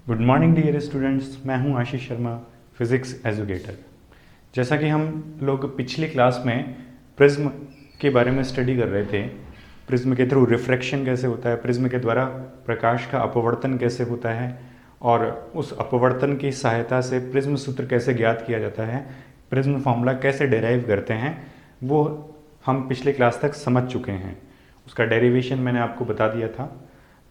Good morning dear students, मैं हूं Ashish Sharma, physics educator. जैसा कि हम लोग पिछली क्लास में प्रिज्म के बारे में स्टडी कर रहे थे, प्रिज्म के थ्रू रिफ्रैक्शन कैसे होता है, प्रिज्म के द्वारा प्रकाश का अपवर्तन कैसे होता है और उस अपवर्तन की सहायता से प्रिज्म सूत्र कैसे ज्ञात किया जाता है, प्रिज्म फार्मूला कैसे डेराइव करते हैं, वो हम पिछले क्लास तक समझ चुके हैं। उसका डेरिवेशन मैंने आपको बता दिया था।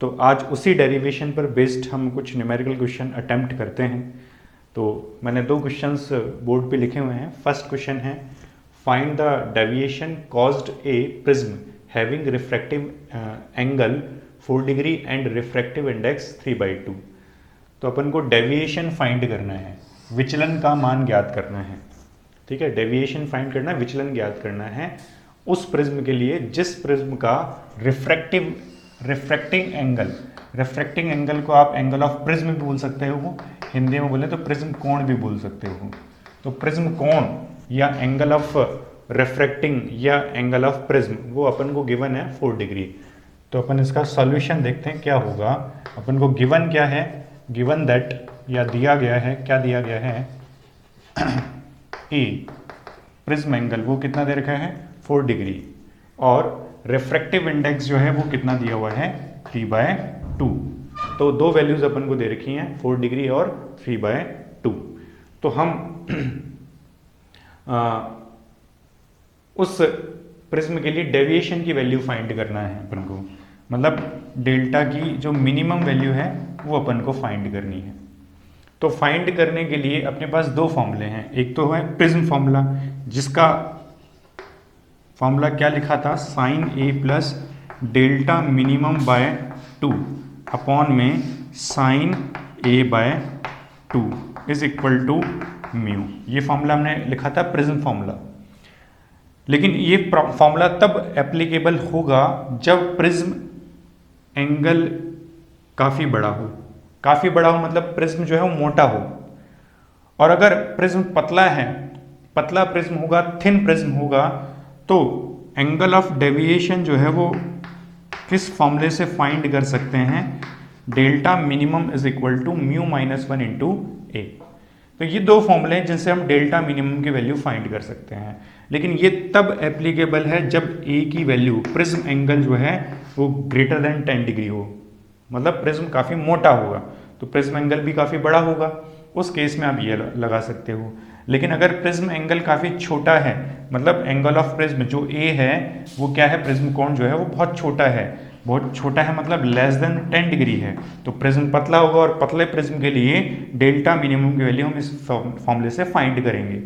तो आज उसी डेरिवेशन पर बेस्ड हम कुछ न्यूमेरिकल क्वेश्चन अटेम्प्ट करते हैं। तो मैंने दो क्वेश्चंस बोर्ड पे लिखे हुए हैं। फर्स्ट क्वेश्चन है, find the deviation caused A prism having refractive angle 4 degree and refractive index 3/2। तो अपन को डेविएशन फाइंड करना है, विचलन का मान ज्ञात करना है। ठीक है, डेविएशन फाइंड करना है, विचलन ज्ञात करना है उस प्रिज्म के लिए जिस प्रिज्म का रिफ्रैक्टिंग एंगल को आप एंगल ऑफ प्रिज्म भी बोल सकते हो, हिंदी में बोले तो प्रिज्म कोण भी बोल सकते हो। तो प्रिज्म कोण या एंगल ऑफ रिफ्रैक्टिंग या एंगल ऑफ प्रिज्म वो अपन को गिवन है 4 डिग्री। तो अपन इसका सॉल्यूशन देखते हैं क्या होगा। अपन को गिवन क्या है, गिवन दैट या दिया गया है, क्या दिया गया है, ए प्रिज्म एंगल वो कितना दे रखा है 4 डिग्री और रिफ्रैक्टिव इंडेक्स जो है वो कितना दिया हुआ है 3/2। तो दो वैल्यूज अपन को दे रखी हैं 4 डिग्री और 3/2। तो हम उस प्रिज्म के लिए डेविएशन की वैल्यू फाइंड करना है अपन को, मतलब डेल्टा की जो मिनिमम वैल्यू है वो अपन को फाइंड करनी है। तो फाइंड करने के लिए अपने पास दो फॉर्मूले हैं। एक तो है प्रिज्म फॉर्मूला, जिसका फॉर्मूला क्या लिखा था, sine A plus delta minimum by 2 upon में sine A by 2 is equal to mu. ये फॉर्मूला हमने लिखा था प्रिज्म फॉर्मूला। लेकिन ये फॉर्मूला तब एप्लीकेबल होगा जब प्रिज्म एंगल काफ़ी बड़ा हो। काफ़ी बड़ा हो मतलब प्रिज्म जो है वो मोटा हो, और अगर प्रिज्म पतला है, पतला प्रिज्म होगा, थिन प्रिज्म होगा, तो एंगल ऑफ डेविएशन जो है वो किस फॉर्मूले से फाइंड कर सकते हैं, delta minimum is equal to mu minus 1 into A. तो ये दो फॉर्मूले हैं जिनसे हम डेल्टा मिनिमम की वैल्यू फाइंड कर सकते हैं। लेकिन ये तब एप्लीकेबल है जब ए की वैल्यू, प्रिज्म एंगल जो है वो ग्रेटर देन 10 डिग्री हो, मतलब प्रिज्म काफ़ी मोटा होगा तो प्रिज्म एंगल भी काफ़ी बड़ा होगा। उस केस में आप ये लगा सकते हो। लेकिन अगर प्रिज्म एंगल काफ़ी छोटा है, मतलब एंगल ऑफ प्रिज्म जो ए है वो क्या है, प्रिज्म कोण जो है वो बहुत छोटा है, बहुत छोटा है मतलब लेस देन 10 डिग्री है, तो प्रिज्म पतला होगा और पतले प्रिज्म के लिए डेल्टा मिनिमम की वैल्यू हम इस फॉर्मूले से फाइंड करेंगे।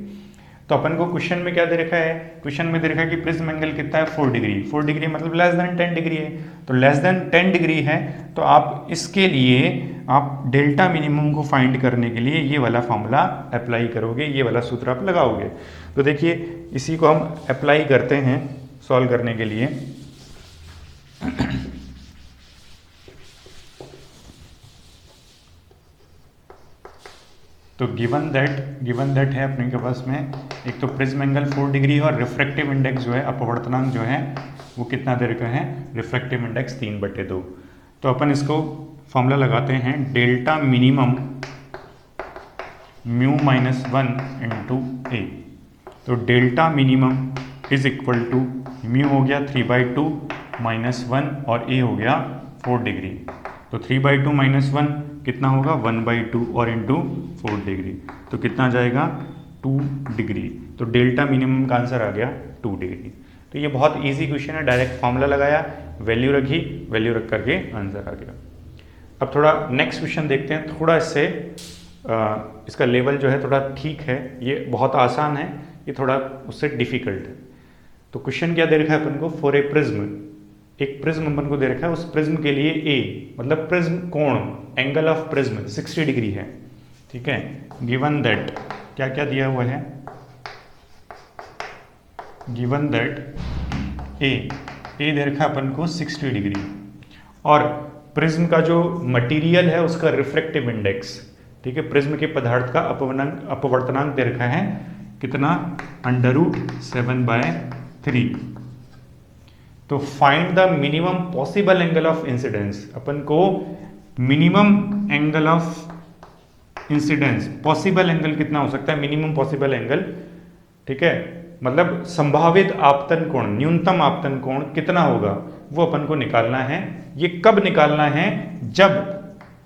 तो अपन को क्वेश्चन में क्या दे रखा है, क्वेश्चन में दे रखा है कि प्रिज्म एंगल कितना है 4 डिग्री। 4 डिग्री मतलब लेस देन 10 डिग्री है, तो लेस देन 10 डिग्री है तो आप इसके लिए आप डेल्टा मिनिमम को फाइंड करने के लिए ये वाला फॉर्मूला अप्लाई करोगे, ये वाला सूत्र आप लगाओगे। तो देखिए इसी को हम अप्लाई करते हैं सॉल्व करने के लिए। तो गिवन दैट है अपने के पास में, एक तो प्रिज्म एंगल 4 डिग्री और रिफ्रैक्टिव इंडेक्स जो है, अपवर्तनांक जो है वो कितना दे रखा है, रिफ्रैक्टिव इंडेक्स 3/2। तो अपन इसको फॉर्मूला लगाते हैं, delta minimum mu minus 1 into A. तो delta minimum is equal to mu हो गया 3/2 माइनस 1 और ए हो गया 4 डिग्री। तो 3/2 माइनस 1 कितना होगा 1/2 और इंटू 4 डिग्री, तो कितना जाएगा 2 डिग्री। तो डेल्टा मिनिमम का आंसर आ गया 2 डिग्री। तो ये बहुत इजी क्वेश्चन है, डायरेक्ट फॉर्मूला लगाया, वैल्यू रखी, वैल्यू रख करके आंसर आ गया। अब थोड़ा नेक्स्ट क्वेश्चन देखते हैं। थोड़ा इससे इसका लेवल जो है थोड़ा ठीक है, ये बहुत आसान है, ये थोड़ा उससे डिफिकल्ट है। तो क्वेश्चन क्या दे रखा है अपन को, फॉर ए प्रिज्म, एक प्रिज्म अपन को दे रखा है, उस प्रिज्म के लिए ए मतलब प्रिज्म कोण, एंगल ऑफ प्रिज्म 60 डिग्री है। ठीक है, गिवन दैट क्या क्या दिया हुआ है, गिवन दैट ए दे रखा है अपन को 60 डिग्री और प्रिज्म का जो मटेरियल है उसका रिफ्रैक्टिव इंडेक्स, ठीक है, प्रिज्म के पदार्थ का अपवर्तनांक दे रखा है कितना, √7/3। तो find the minimum possible angle of incidence, अपन को minimum angle of incidence, possible angle कितना हो सकता है, मिनिमम पॉसिबल एंगल, ठीक है, मतलब संभावित आपतन कोण, न्यूनतम आपतन कोण कितना होगा वो अपन को निकालना है। ये कब निकालना है, जब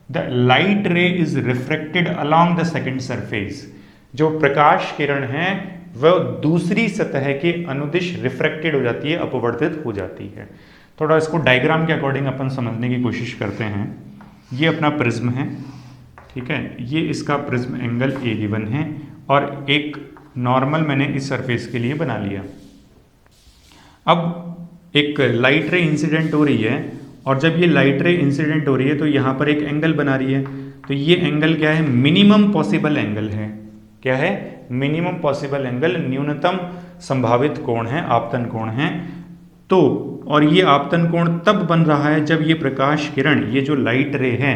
द लाइट रे is refracted along the second surface, जो प्रकाश किरण है वह दूसरी सतह के अनुदिश रिफ्रेक्टेड हो जाती है, अपवर्तित हो जाती है। थोड़ा इसको डायग्राम के अकॉर्डिंग अपन समझने की कोशिश करते हैं। ये अपना प्रिज्म है, ठीक है, ये इसका प्रिज्म एंगल ए गिवन है और एक नॉर्मल मैंने इस सरफेस के लिए बना लिया। अब एक लाइट रे इंसिडेंट हो रही है और जब ये लाइट रे इंसिडेंट हो रही है तो यहाँ पर एक एंगल बना रही है, तो ये एंगल क्या है, मिनिमम पॉसिबल एंगल है। क्या है, मिनिमम पॉसिबल एंगल, न्यूनतम संभावित कोण है, आपतन कोण है। तो और ये आपतन कोण तब बन रहा है जब ये प्रकाश किरण, ये जो लाइट रे है,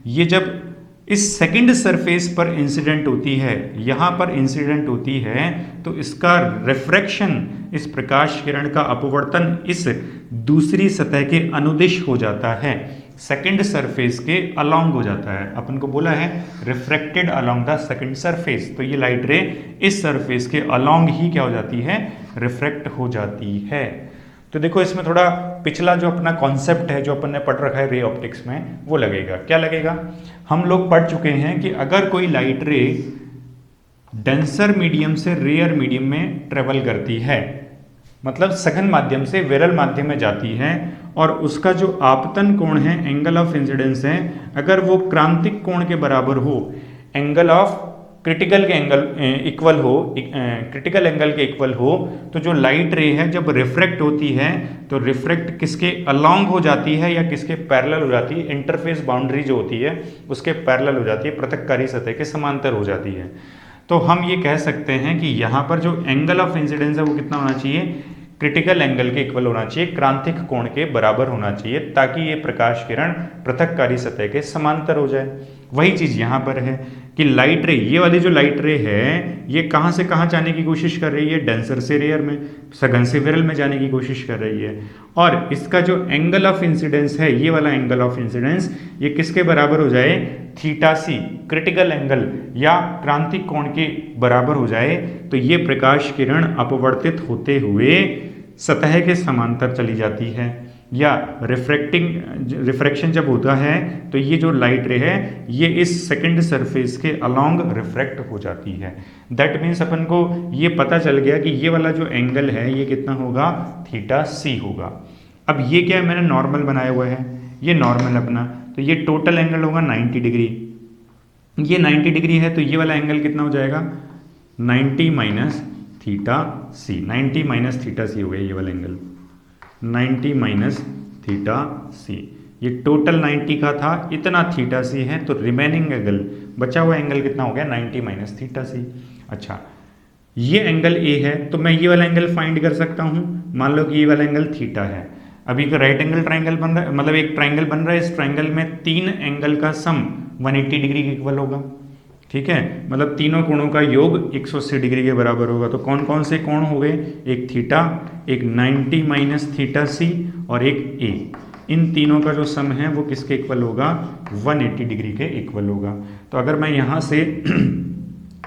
ये जब इस सेकंड सरफेस पर इंसिडेंट होती है, यहाँ पर इंसिडेंट होती है, तो इसका रिफ्रैक्शन, इस प्रकाश किरण का अपवर्तन इस दूसरी सतह के अनुदिश हो जाता है, सेकंड सरफेस के अलोंग हो जाता है। अपन को बोला है refracted along the second surface, तो ये लाइट रे इस सरफेस के अलोंग ही क्या हो जाती है, रिफ्रैक्ट हो जाती है। तो देखो इसमें थोड़ा पिछला जो अपना कॉन्सेप्ट है जो अपन ने पढ़ रखा है रे ऑप्टिक्स में, वो लगेगा। क्या लगेगा, हम लोग पढ़ चुके हैं कि अगर कोई लाइट रे डेंसर मीडियम से रेयर मीडियम में ट्रेवल करती है, मतलब सघन माध्यम से विरल माध्यम में जाती है, और उसका जो आपतन कोण है, एंगल ऑफ इंसिडेंस है, अगर वो क्रांतिक कोण के बराबर हो, एंगल ऑफ क्रिटिकल के एंगल इक्वल हो, क्रिटिकल एंगल के इक्वल हो, तो जो लाइट रे है जब रिफ्रैक्ट होती है तो रिफ्रैक्ट किसके अलोंग हो जाती है या किसके पैरेलल हो जाती है, इंटरफेस बाउंड्री जो होती है उसके पैरेलल हो जाती है, पृथककारी सतह के समांतर हो जाती है। तो हम ये कह सकते हैं कि यहाँ पर जो एंगल ऑफ इंसिडेंस है वो कितना होना चाहिए, क्रिटिकल एंगल के इक्वल होना चाहिए, क्रांतिक कोण के बराबर होना चाहिए, ताकि ये प्रकाश किरण पृथककारी सतह के समांतर हो जाए। वही चीज यहाँ पर है कि लाइट रे, ये वाली जो लाइट रे है, ये कहाँ से कहाँ जाने की कोशिश कर रही है, डेंसर से रेयर में, सघन से विरल में जाने की कोशिश कर रही है। और इसका जो एंगल ऑफ इंसिडेंस है, ये वाला एंगल ऑफ इंसिडेंस, ये किसके बराबर हो जाए, थीटा सी, क्रिटिकल एंगल या क्रांतिक कोण के बराबर हो जाए, तो ये प्रकाश किरण अपवर्तित होते हुए सतह के समांतर चली जाती है, या रिफ्रैक्शन जब होता है तो ये जो लाइट रे है ये इस सेकंड सरफेस के अलोंग रिफ्रैक्ट हो जाती है। दैट मीन्स अपन को ये पता चल गया कि ये वाला जो एंगल है ये कितना होगा, थीटा सी होगा। अब ये क्या है, मैंने नॉर्मल बनाया हुआ है, ये नॉर्मल अपना, तो ये टोटल एंगल होगा 90 डिग्री, ये 90 डिग्री है, तो ये वाला एंगल कितना हो जाएगा, 90 माइनस थीटा सी, 90 माइनस थीटा सी हो गया ये वाला एंगल, 90 माइनस थीटा सी। ये टोटल 90 का था, इतना थीटा सी है, तो रिमेनिंग एंगल, बचा हुआ एंगल कितना हो गया, 90 माइनस थीटा सी। अच्छा, ये एंगल ए है, तो मैं ये वाला एंगल फाइंड कर सकता हूँ। मान लो कि ये वाला एंगल थीटा है, अभी का राइट एंगल ट्राइंगल बन रहा है, मतलब एक ट्राइंगल बन रहा है, इस ट्राइंगल में 3 एंगल का सम 180 डिग्री के इक्वल होगा, ठीक है, मतलब तीनों कोणों का योग 180 डिग्री के बराबर होगा। तो कौन कौन से कोण हो गए, एक थीटा, एक 90 माइनस थीटा सी और एक ए, इन तीनों का जो सम है वो किसके इक्वल होगा, 180 डिग्री के इक्वल होगा। तो अगर मैं यहाँ से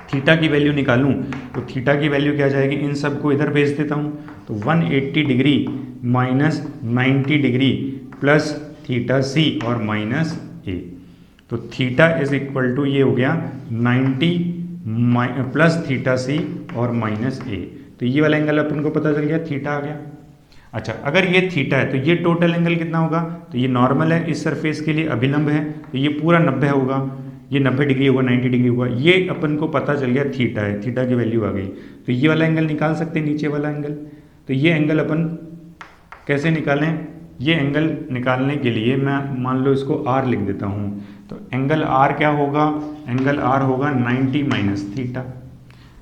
थीटा की वैल्यू निकालूं तो थीटा की वैल्यू क्या आ जाएगी, इन सब को इधर भेज देता हूँ, तो 180 degree minus 90 degree plus theta C और माइनस ए, तो थीटा इज इक्वल टू ये हो गया 90 प्लस थीटा सी और माइनस ए, तो ये वाला एंगल अपन को पता चल गया, थीटा आ गया। अच्छा, अगर ये थीटा है तो ये टोटल एंगल कितना होगा, तो ये नॉर्मल है, इस सरफेस के लिए अभिलंब है, तो ये पूरा 90 होगा, ये 90 डिग्री होगा, 90 डिग्री होगा, ये अपन को पता चल गया थीटा है, थीटा की वैल्यू आ गई। तो ये वाला एंगल निकाल सकते हैं, नीचे वाला एंगल, तो ये एंगल अपन कैसे निकालें, ये एंगल निकालने के लिए मैं मान लो इसको आर लिख देता हूँ, तो एंगल आर क्या होगा, एंगल आर होगा 90 माइनस थीटा।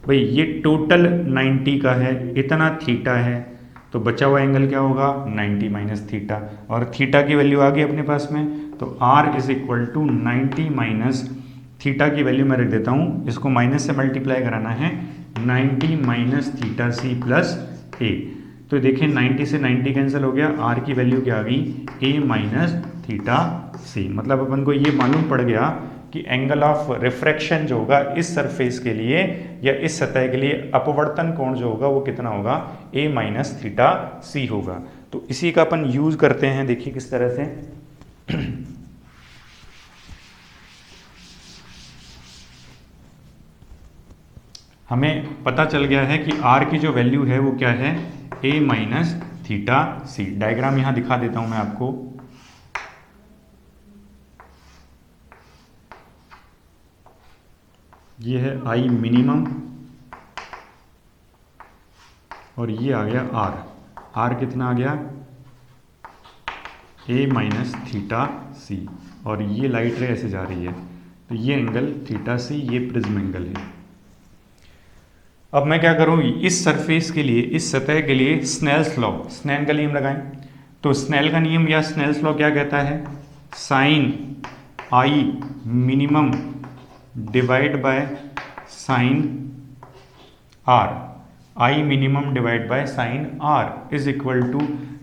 भाई ये टोटल 90 का है, इतना थीटा है, तो बचा हुआ एंगल क्या होगा, 90 माइनस थीटा, और थीटा की वैल्यू आ गई अपने पास में, तो R is equal to 90 minus theta की वैल्यू मैं रख देता हूँ, इसको माइनस से मल्टीप्लाई कराना है, 90 माइनस थीटा सी प्लस ए, तो देखिए 90 से 90 कैंसिल हो गया, आर की वैल्यू क्या आ गई, ए माइनस थीटा सी। मतलब अपन को ये मालूम पड़ गया कि एंगल ऑफ रिफ्रैक्शन जो होगा इस सरफेस के लिए या इस सतह के लिए अपवर्तन कोण जो होगा वो कितना होगा, a माइनस थीटा सी होगा। तो इसी का अपन यूज करते हैं, देखिए किस तरह से। हमें पता चल गया है कि r की जो वैल्यू है वो क्या है, a minus theta C. Diagram यहां दिखा देता हूं मैं आपको। ये है I मिनिमम और ये आ गया R कितना आ गया, a माइनस थीटा सी, और ये लाइट रे ऐसे जा रही है तो ये एंगल थीटा सी, ये प्रिज्म एंगल है। अब मैं क्या करूँ, इस सरफेस के लिए, इस सतह के लिए स्नेल्स लॉ, स्नेल का नियम लगाएं। तो स्नेल का नियम या स्नेल्स लॉ क्या कहता है, sine I minimum divide by sine R, I minimum divide by sine R is equal to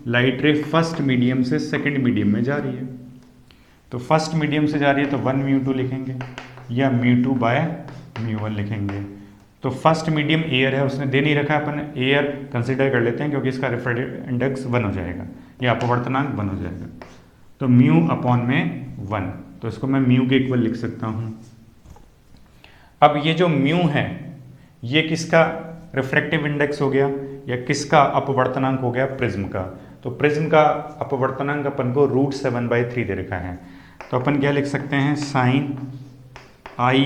light ray first medium से सेकंड मीडियम में जा रही है। तो फर्स्ट मीडियम से जा रही है तो 1 म्यू 2 लिखेंगे या म्यू 2 बाय म्यू 1 लिखेंगे। तो फर्स्ट मीडियम एयर है, उसने दे नहीं रखा, अपन एयर कंसिडर कर लेते हैं क्योंकि इसका रिफ्रैक्टिव इंडेक्स 1 हो जाएगा या अपवर्तनांक 1 हो जाएगा। तो म्यू अपॉन में 1, तो इसको मैं म्यू के इक्वल लिख सकता हूँ। अब ये जो म्यू है ये किसका रिफ्रैक्टिव इंडेक्स हो गया या किसका अपवर्तनांक हो गया, प्रिज्म का। तो प्रिज्म का अपवर्तनांक अपन को √7/3 दे रखा है। तो अपन क्या लिख सकते हैं, साइन I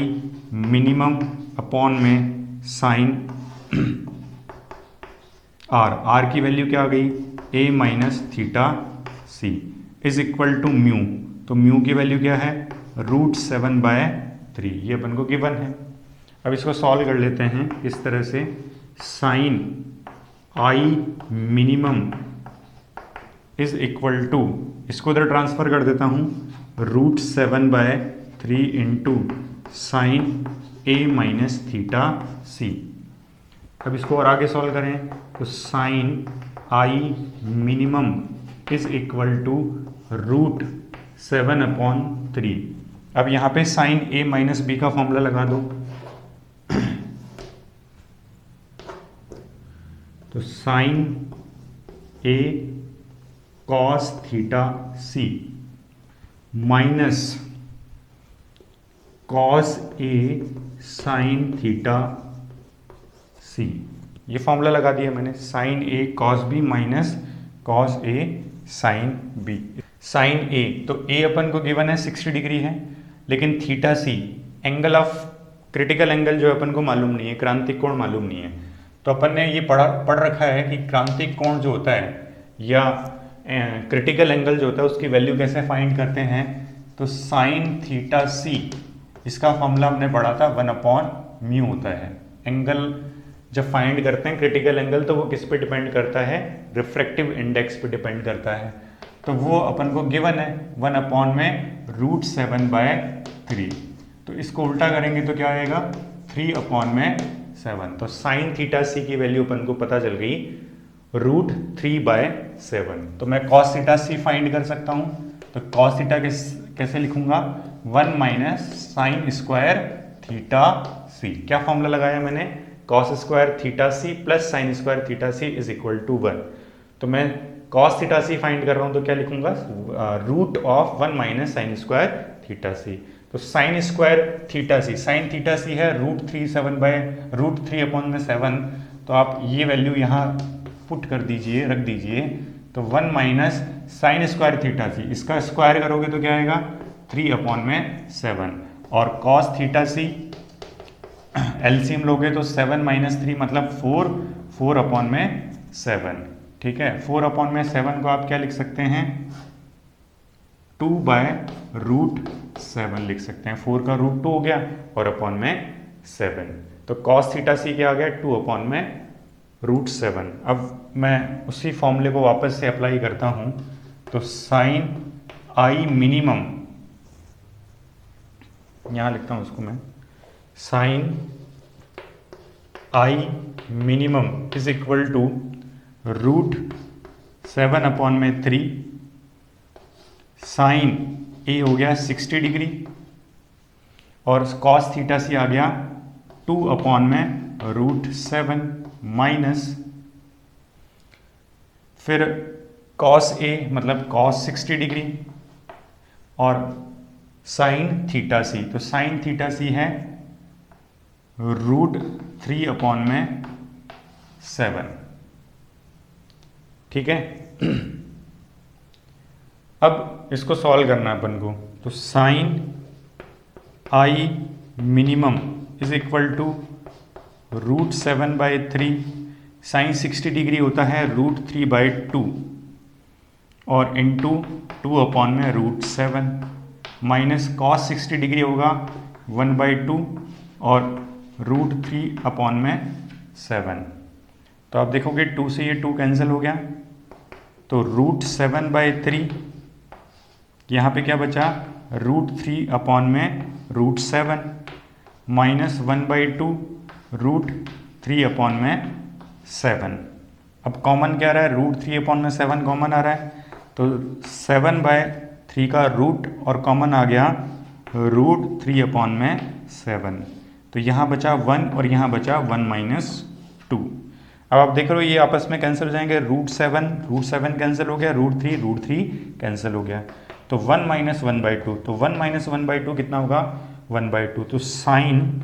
मिनिमम अपॉन में साइन R की वैल्यू क्या आ गई, a minus theta C is equal to mu. तो म्यू की वैल्यू क्या है, √7/3, ये अपन को गिवन है। अब इसको सॉल्व कर लेते हैं इस तरह से, sine I minimum is equal to, इसको उधर ट्रांसफर कर देता हूँ, √7/3 into sine a minus theta C. अब इसको और आगे सॉल्व करें तो sine I minimum is equal to √7/3। अब यहाँ पे साइन a माइनस बी का फॉर्मूला लगा दो। तो sine a cos theta C minus cos a sine theta C, ये फॉर्मूला लगा दिया मैंने, sine a cos b minus cos a sine b। Sine a, तो a अपन को गिवन है 60 डिग्री है, लेकिन theta C angle of critical angle जो अपन को मालूम नहीं है, क्रांतिक कोण मालूम नहीं है। तो अपन ने ये पढ़ रखा है कि क्रांतिक कोण जो होता है या क्रिटिकल एंगल जो होता है उसकी वैल्यू कैसे फाइंड करते हैं। तो साइन थीटा सी, इसका फॉर्मूला हमने पढ़ा था 1/μ होता है। एंगल जब फाइंड करते हैं क्रिटिकल एंगल तो वो किस पे डिपेंड करता है, रिफ्रैक्टिव इंडेक्स पे डिपेंड करता है। तो वो अपन को गिवन है 1/√7/3। तो इसको उल्टा करेंगे तो क्या आएगा, 3/7। तो साइन थीटा सी की वैल्यू अपन को पता चल गई √3/7। तो मैं कॉस थीटा सी फाइंड कर सकता हूँ। तो कॉस थीटा कैसे लिखूंगा, 1 minus sine square theta C. क्या फॉर्मूला लगाया मैंने, cos square theta C plus sine square theta C is equal to 1। तो मैं कॉस थीटा सी फाइंड कर रहा हूँ तो क्या लिखूंगा, √1 माइनस साइन स्क्वायर थीटा सी। तो साइन स्क्वायर थीटा सी, साइन थीटा सी है √3/7। तो आप ये वैल्यू यहाँ पुट कर दीजिए, रख दीजिए। तो 1 माइनस साइन स्क्वायर थीटा सी, इसका स्क्वायर करोगे तो क्या आएगा, 3/7। और कॉस थीटा सी एलसीएम लोगे तो 7 माइनस 3 मतलब 4/7। ठीक है, 4/7 को आप क्या लिख सकते हैं, 2/√7 लिख सकते हैं। 4 का √2 हो गया और अपॉन में 7। तो कॉस थीटा सी क्या आ गया, 2/√7। अब मैं उसी फॉर्मूले को वापस से अप्लाई करता हूं। तो साइन I मिनिमम, यहां लिखता हूं उसको मैं, sine I minimum is equal to √7/3। Sine A हो गया 60 डिग्री और cos थीटा सी आ गया 2/√7 माइनस फिर cos A मतलब cos 60 डिग्री और sin थीटा सी, तो sin थीटा सी है √3/7। ठीक है। अब इसको सॉल्व करना है अपन को, तो sin I minimum is equal to √7/3, sin 60 degree होता है √3/2 और इंटू 2/√7 माइनस cos 60 डिग्री होगा 1/2 और √3/7। तो आप देखोगे 2 से ये 2 कैंसिल हो गया, तो √7/3 यहाँ पे क्या बचा √3/√7 माइनस 1/2 √3/7। अब कॉमन क्या रहा है, √3/7 कॉमन आ रहा है, तो 7/3 का रूट और कॉमन आ गया √3/7। तो यहाँ बचा 1 और यहाँ बचा 1 - 2। अब आप देख रहे हो ये आपस में कैंसिल हो जाएंगे, √7 कैंसिल हो गया, √3 कैंसिल हो गया, तो 1 - 1/2, तो 1 - 1/2 कितना होगा 1/2। तो साइन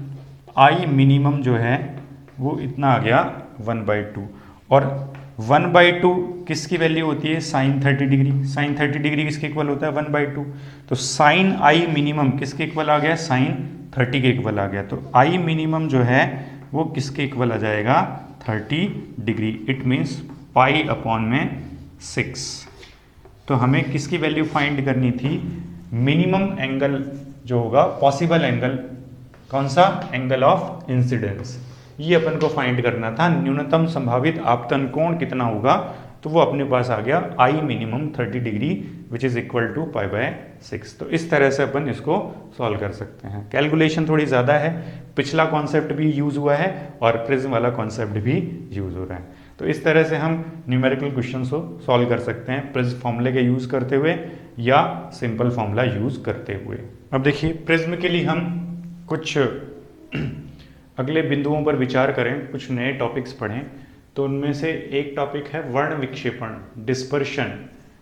आई मिनिमम जो है वो इतना आ गया 1/2 और 1/2 किसकी वैल्यू होती है, साइन 30 डिग्री। साइन 30 डिग्री किसके इक्वल होता है 1/2, तो साइन आई मिनिमम किसके इक्वल आ गया, साइन 30 के इक्वल आ गया। तो आई मिनिमम जो है वो किसके इक्वल आ जाएगा 30 डिग्री, इट मीन्स π/6। तो हमें किसकी वैल्यू फाइंड करनी थी, मिनिमम एंगल जो होगा, पॉसिबल एंगल, कौन सा, एंगल ऑफ इंसिडेंस, ये अपन को फाइंड करना था। न्यूनतम संभावित आपतन कोण कितना होगा, तो वो अपने पास आ गया I minimum 30 degree which is equal to π/6। तो इस तरह से अपन इसको सॉल्व कर सकते हैं। कैलकुलेशन थोड़ी ज़्यादा है, पिछला कॉन्सेप्ट भी यूज़ हुआ है और प्रिज्म वाला कॉन्सेप्ट भी यूज़ हो रहा है। तो इस तरह से हम न्यूमेरिकल क्वेश्चन को सॉल्व कर सकते हैं, प्रिज्म फॉर्मूले का यूज़ करते हुए या सिंपल फॉर्मूला यूज़ करते हुए। अब देखिए प्रिज्म के लिए हम कुछ अगले बिंदुओं पर विचार करें, कुछ नए टॉपिक्स पढ़ें। तो उनमें से एक टॉपिक है वर्ण विक्षेपण,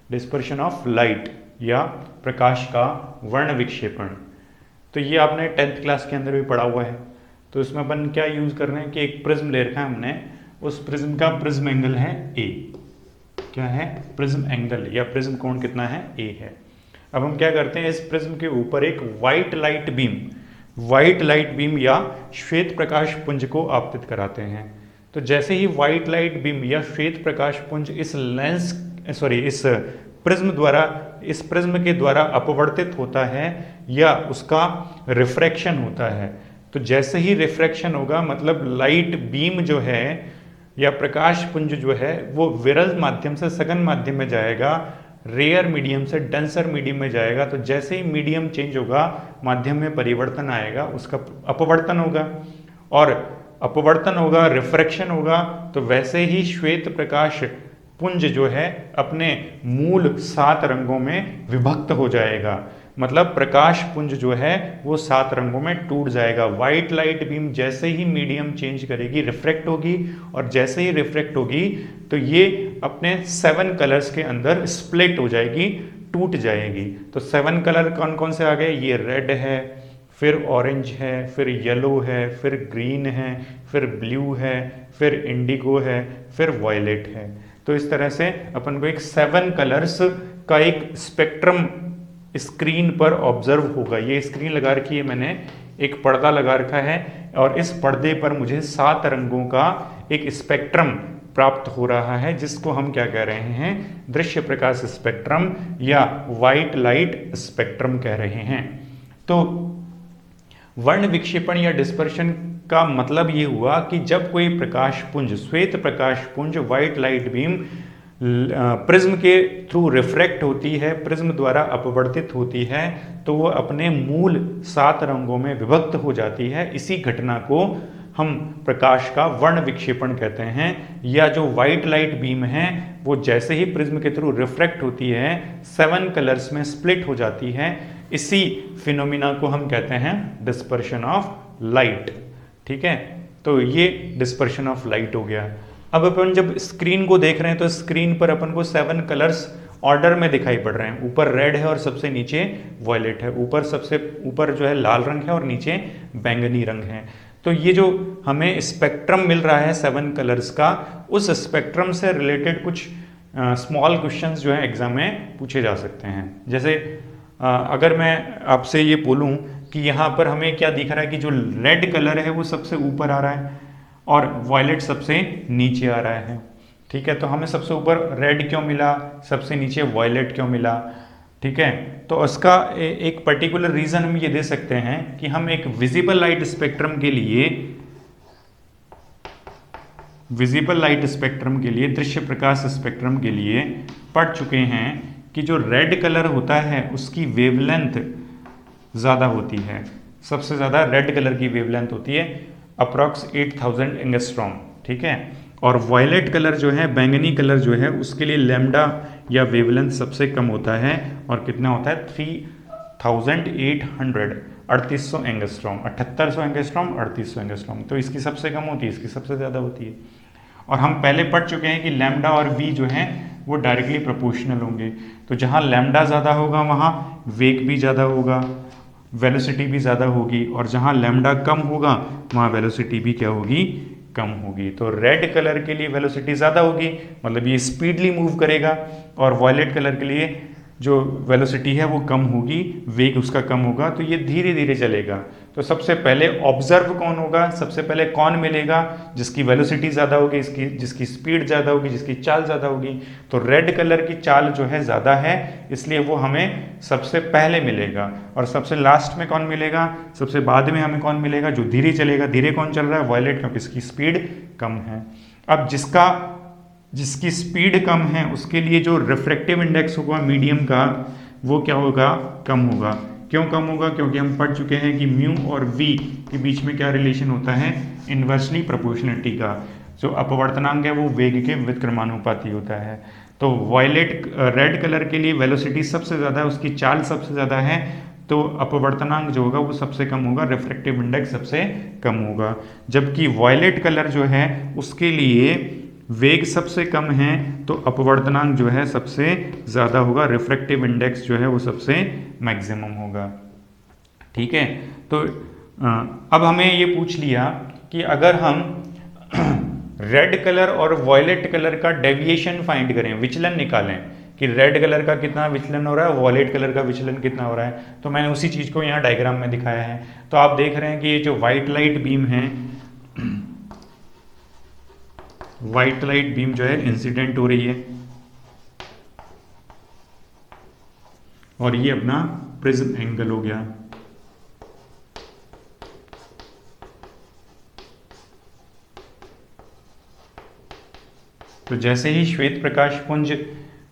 डिस्पर्शन ऑफ लाइट या प्रकाश का वर्ण विक्षेपण। तो ये आपने 10th क्लास के अंदर भी पढ़ा हुआ है। तो इसमें अपन क्या यूज़ कर रहे हैं कि एक प्रिज्म ले रखा है हमने, उस प्रिज्म का प्रिज्म एंगल है ए। क्या है, प्रिज्म एंगल या प्रिज्म कोण कितना है, ए है। अब हम क्या करते हैं, इस प्रिज्म के ऊपर एक व्हाइट लाइट बीम या श्वेत प्रकाश पुंज को आपतित कराते हैं। तो जैसे ही व्हाइट लाइट बीम या श्वेत प्रकाश पुंज इस प्रिज्म के द्वारा अपवर्तित होता है या उसका रिफ्रैक्शन होता है, तो जैसे ही रिफ्रैक्शन होगा मतलब लाइट बीम जो है या प्रकाश पुंज जो है वो विरल माध्यम से सघन माध्यम में जाएगा, रेयर मीडियम से डेंसर मीडियम में जाएगा। तो जैसे ही मीडियम चेंज होगा, माध्यम में परिवर्तन आएगा, उसका अपवर्तन होगा, और अपवर्तन होगा, रिफ्रैक्शन होगा। तो वैसे ही श्वेत प्रकाश पुंज जो है अपने मूल 7 रंगों में विभक्त हो जाएगा, मतलब प्रकाश पुंज जो है वो 7 रंगों में टूट जाएगा। व्हाइट लाइट बीम जैसे ही मीडियम चेंज करेगी, रिफ्रैक्ट होगी, और जैसे ही रिफ्रैक्ट होगी तो ये अपने 7 कलर्स के अंदर स्प्लिट हो जाएगी, टूट जाएगी। तो 7 कलर कौन कौन से आ गए, ये रेड है, फिर ऑरेंज है, फिर येलो है, फिर ग्रीन है, फिर ब्लू है, फिर इंडिगो है, फिर वॉयलेट है। तो इस तरह से अपन को एक 7 कलर्स का एक स्पेक्ट्रम स्क्रीन पर ऑब्जर्व होगा। ये स्क्रीन लगा रखी है मैंने, एक पर्दा लगा रखा है, और इस पर्दे पर मुझे 7 रंगों का एक स्पेक्ट्रम प्राप्त हो रहा है, जिसको हम क्या कह रहे हैं, दृश्य प्रकाश स्पेक्ट्रम या व्हाइट लाइट स्पेक्ट्रम कह रहे हैं। तो वर्ण विक्षेपण या डिस्पर्शन का मतलब ये हुआ कि जब कोई प्रकाश पुंज, श्वेत प्रकाश पुंज, व्हाइट लाइट बीम प्रिज्म के थ्रू रिफ्रैक्ट होती है, प्रिज्म द्वारा अपवर्तित होती है, तो वो अपने मूल 7 रंगों में विभक्त हो जाती है। इसी घटना को हम प्रकाश का वर्ण विक्षेपण कहते हैं। या जो व्हाइट लाइट बीम है वो जैसे ही प्रिज्म के थ्रू रिफ्रैक्ट होती है 7 कलर्स में स्प्लिट हो जाती है। इसी फिनोमिना को हम कहते हैं डिस्पर्शन ऑफ लाइट। ठीक है, तो ये डिस्पर्शन ऑफ लाइट हो गया। अब अपन जब स्क्रीन को देख रहे हैं तो स्क्रीन पर अपन को 7 कलर्स ऑर्डर में दिखाई पड़ रहे हैं। ऊपर रेड है और सबसे नीचे वॉयलेट है। ऊपर सबसे ऊपर जो है लाल रंग है और नीचे बैंगनी रंग है। तो ये जो हमें स्पेक्ट्रम मिल रहा है 7 कलर्स का, उस स्पेक्ट्रम से रिलेटेड कुछ स्मॉल क्वेश्चंस जो है एग्जाम में पूछे जा सकते हैं। जैसे अगर मैं आपसे ये बोलूं कि यहाँ पर हमें क्या दिख रहा है कि जो रेड कलर है वो सबसे ऊपर आ रहा है और वॉयलेट सबसे नीचे आ रहा है। ठीक है, तो हमें सबसे ऊपर रेड क्यों मिला, सबसे नीचे वॉयलेट क्यों मिला? ठीक है, तो उसका एक पर्टिकुलर रीजन हम ये दे सकते हैं कि हम एक विजिबल लाइट स्पेक्ट्रम के लिए दृश्य प्रकाश स्पेक्ट्रम के लिए पढ़ चुके हैं कि जो रेड कलर होता है उसकी वेवलेंथ ज़्यादा होती है। सबसे ज़्यादा रेड कलर की वेवलेंथ होती है अप्रॉक्स 8000 एंगस्ट्रॉम। ठीक है, और वॉयलेट कलर जो है, बैंगनी कलर जो है, उसके लिए लैम्डा या वेवलेंथ सबसे कम होता है और कितना होता है 3800 3800 एंगस्ट्रॉम 7800 एंगस्ट्रॉम 3800 एंगस्ट्रॉम। तो इसकी सबसे कम होती है, इसकी सबसे ज़्यादा होती है। और हम पहले पढ़ चुके हैं कि लैम्डा और वी जो है वो डायरेक्टली प्रोपोर्शनल होंगे। तो जहाँ लैम्डा ज़्यादा होगा वहाँ वेग भी ज़्यादा होगा, वेलोसिटी भी ज़्यादा होगी, और जहाँ लैम्डा कम होगा वहाँ वेलोसिटी भी क्या होगी, कम होगी। तो रेड कलर के लिए वेलोसिटी ज़्यादा होगी, मतलब ये स्पीडली मूव करेगा, और वॉयलेट कलर के लिए जो वेलोसिटी है वो कम होगी, वेग उसका कम होगा, तो ये धीरे धीरे चलेगा। तो सबसे पहले ऑब्जर्व कौन होगा, सबसे पहले कौन मिलेगा जिसकी वेलोसिटी ज़्यादा होगी, जिसकी स्पीड ज़्यादा होगी, जिसकी चाल ज़्यादा होगी। तो रेड कलर की चाल जो है ज़्यादा है, इसलिए वो हमें सबसे पहले मिलेगा। और सबसे लास्ट में कौन मिलेगा, सबसे बाद में हमें कौन मिलेगा, जो धीरे चलेगा। धीरे कौन चल रहा है, वॉयलेट, क्योंकि इसकी स्पीड कम है। अब जिसकी स्पीड कम है उसके लिए जो रिफ्रैक्टिव इंडेक्स होगा मीडियम का, वो क्या होगा, कम होगा। क्यों कम होगा, क्योंकि हम पढ़ चुके हैं कि म्यू और वी के बीच में क्या रिलेशन होता है, इन्वर्सली प्रोपोर्शनलिटी का। जो अपवर्तनांक है वो वेग के व्युत्क्रमानुपाती होता है। तो रेड कलर के लिए वेलोसिटी सबसे ज़्यादा है, उसकी चाल सबसे ज़्यादा है, तो अपवर्तनांक जो होगा वो सबसे कम होगा, रिफ्रैक्टिव इंडेक्स सबसे कम होगा। जबकि वॉयलेट कलर जो है उसके लिए वेग सबसे कम है, तो अपवर्तनांक जो है सबसे ज़्यादा होगा, रिफ्रैक्टिव इंडेक्स जो है वो सबसे मैक्सिमम होगा। ठीक है, तो अब हमें ये पूछ लिया कि अगर हम रेड कलर और वॉयलेट कलर का डेविएशन फाइंड करें, विचलन निकालें कि रेड कलर का कितना विचलन हो रहा है, वॉयलेट कलर का विचलन कितना हो रहा है, तो मैंने उसी चीज़ को यहाँ डायग्राम में दिखाया है। तो आप देख रहे हैं कि ये जो वाइट लाइट बीम है, वाइट लाइट बीम जो है इंसिडेंट हो रही है, और ये अपना प्रिज्म एंगल हो गया। तो जैसे ही श्वेत प्रकाश पुंज